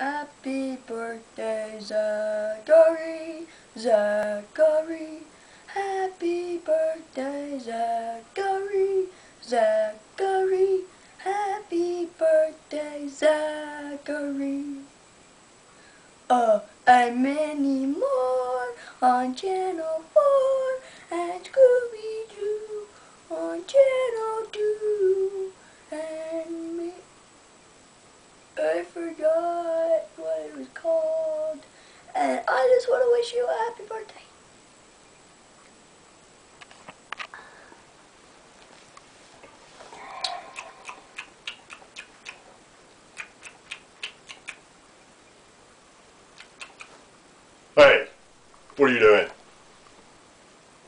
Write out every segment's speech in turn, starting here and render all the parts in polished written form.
Happy birthday, Zachary, Zachary. Happy birthday, Zachary, Zachary. Happy birthday, Zachary. And many more on Channel 4 and Scooby-Doo on Channel 2. And I forgot what it was called. And I just want to wish you a happy birthday. Hey, what are you doing?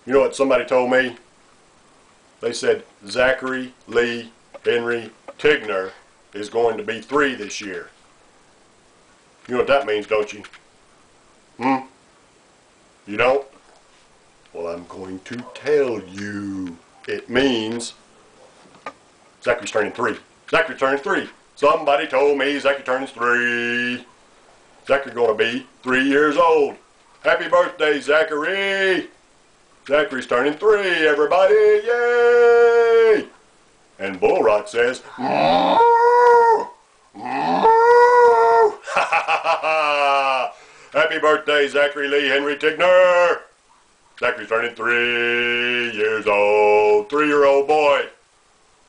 You know what somebody told me? They said Zachary Lee Henry Tigner is going to be 3 this year. You know what that means, don't you? You don't? Well, I'm going to tell you. It means Zachary's turning 3. Zachary turns 3. Somebody told me Zachary turns 3. Zachary's going to be 3 years old. Happy birthday, Zachary! Zachary's turning 3, everybody! Yay! And Bull Rock says, moo! Moo! Ha ha ha ha! Happy birthday, Zachary Lee Henry Tigner! Zachary's turning 3 years old. 3-year-old boy.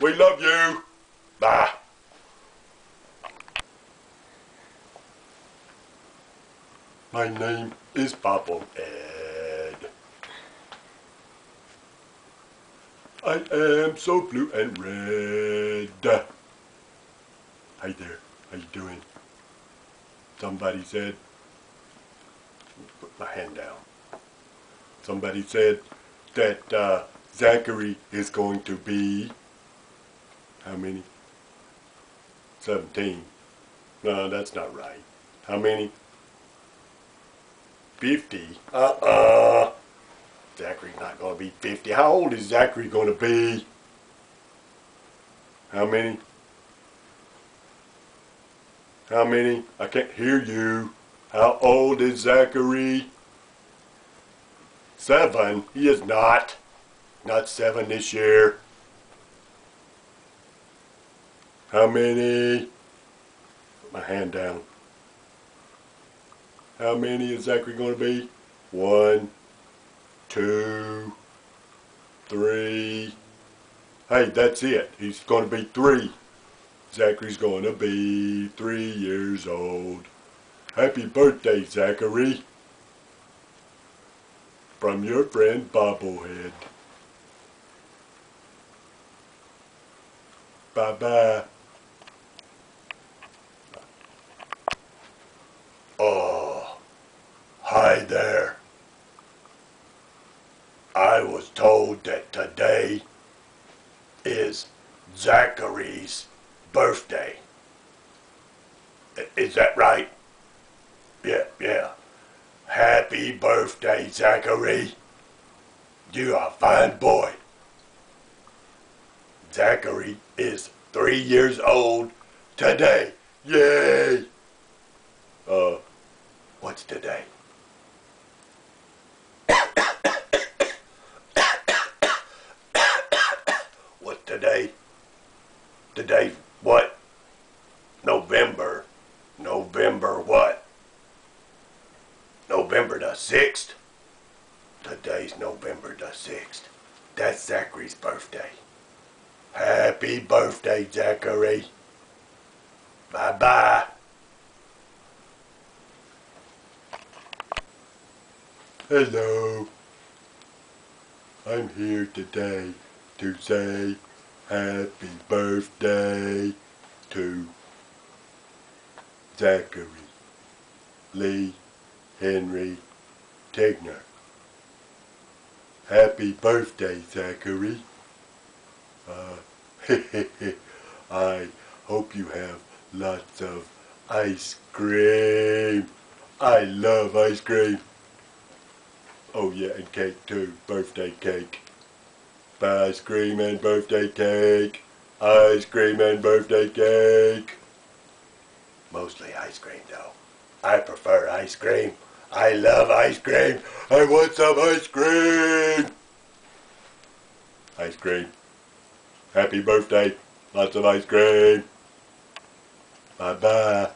We love you. Bye. My name is Poppa. I am so blue and red. Hi there, how you doing? Somebody said, put my hand down. Somebody said that Zachary is going to be, how many? 17. No, that's not right. How many? 50. Zachary's not going to be 50. How old is Zachary going to be? How many? How many? I can't hear you. How old is Zachary? 7. He is not. Not 7 this year. How many? Put my hand down. How many is Zachary going to be? 1, 2, 3. Hey, that's it. He's going to be 3. Zachary's going to be 3 years old. Happy birthday, Zachary. From your friend Bobblehead. Bye-bye. Oh, hi there. I was told that today is Zachary's birthday. Is that right? Yeah. Happy birthday, Zachary. You are a fine boy. Zachary is 3 years old today. Yay! What's today? What's today? Today what? November. November what? November the 6th? Today's November the 6th. That's Zachary's birthday. Happy birthday, Zachary. Bye-bye. Hello. I'm here today to say happy birthday to Zachary Lee Henry Tigner. Happy birthday, Zachary. I hope you have lots of ice cream. I love ice cream. Oh yeah, and cake too. Birthday cake. Ice cream and birthday cake. Ice cream and birthday cake. Mostly ice cream, though. I prefer ice cream. I love ice cream. I want some ice cream. Ice cream. Happy birthday. Lots of ice cream. Bye-bye.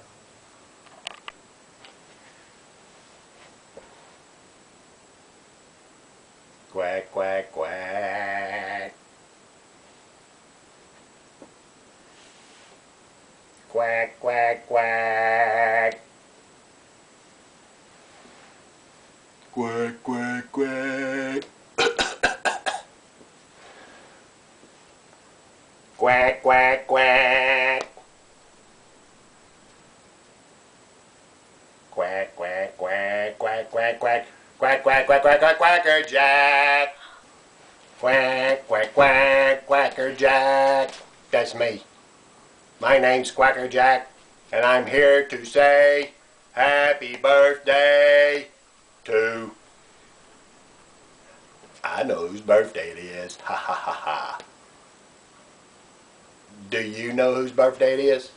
Quack, quack, quack. Quack, quack, quack. Quack, quack, quack. Quack, quack, quack. Quack, quack, quack, quack, quack, quack. Quack, quack, quack, quack, quack, quacker Jack. Quack, quack, quack, quacker Jack. That's me. My name's Quacker Jack, and I'm here to say happy birthday to... I know whose birthday it is. Ha ha ha ha. Do you know whose birthday it is?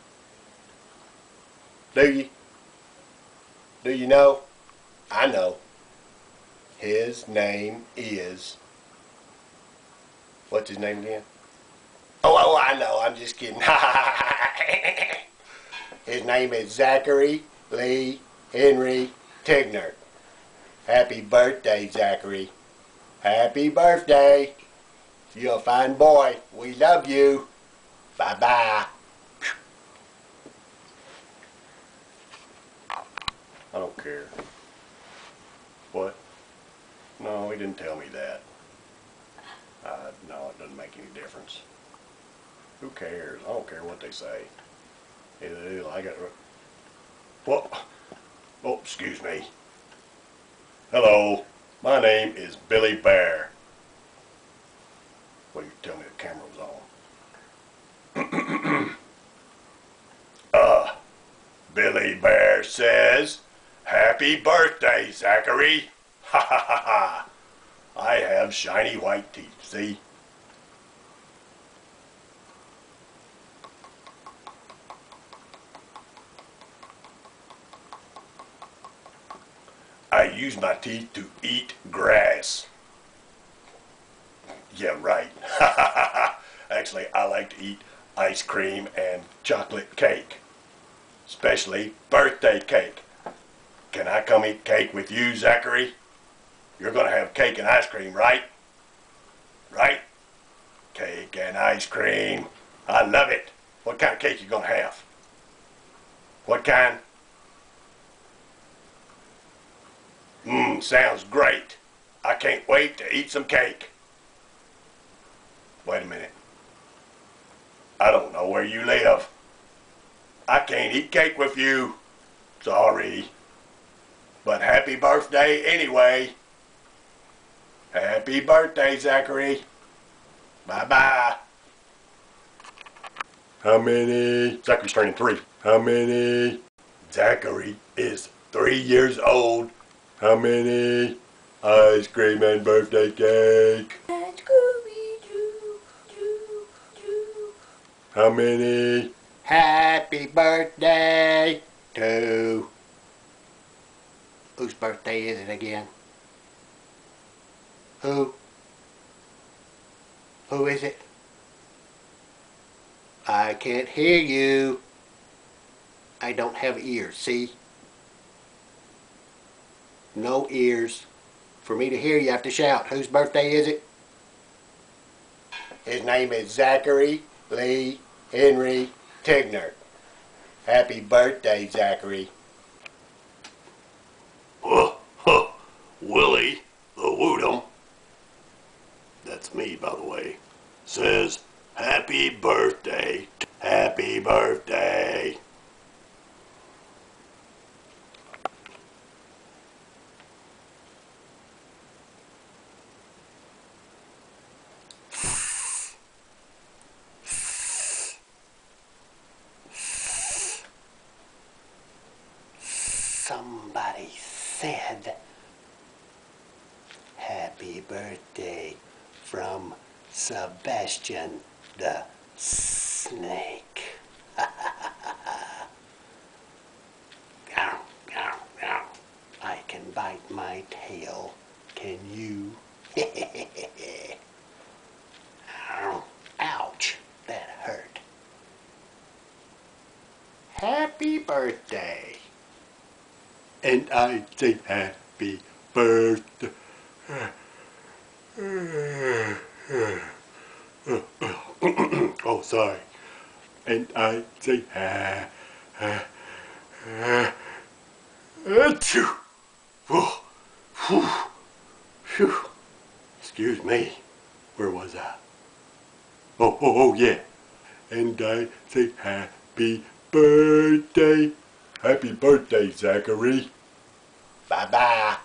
Do you? Do you know? I know. His name is... What's his name again? Oh, I know. I'm just kidding. His name is Zachary Lee Henry Tigner. Happy birthday, Zachary. Happy birthday. You're a fine boy. We love you. Bye-bye. I don't care. What? No, he didn't tell me that. No, it doesn't make any difference. Who cares? I don't care what they say. I got... What? Oh, excuse me. Hello. My name is Billy Bear. Well, you tell me the camera was on. Billy Bear says, happy birthday, Zachary. Ha ha ha ha. I have shiny white teeth, see? I use my teeth to eat grass. Yeah, right. Actually, I like to eat ice cream and chocolate cake. Especially birthday cake. Can I come eat cake with you, Zachary? You're gonna have cake and ice cream, right? Right? Cake and ice cream. I love it. What kind of cake you gonna have? What kind? Sounds great. I can't wait to eat some cake. Wait a minute. I don't know where you live. I can't eat cake with you. Sorry. But happy birthday anyway. Happy birthday, Zachary. Bye-bye. How many? Zachary's turning 3. How many? Zachary is 3 years old. How many? Ice cream and birthday cake. And Scooby-Doo, Doo, Doo. How many? Happy birthday to... Whose birthday is it again? Who? Who is it? I can't hear you. I don't have ears, see? No ears. For me to hear you, I have to shout. Whose birthday is it? His name is Zachary Lee Henry Tigner. Happy birthday, Zachary. Willie the Woodum, that's me by the way, says happy birthday. Happy birthday. Somebody said happy birthday from Sebastian the Snake. birthday. And I say happy birthday. Oh, sorry. And I say achoo. Phew. Excuse me. Where was I? Oh, yeah. And I say happy birthday. Happy birthday, Zachary. Bye-bye.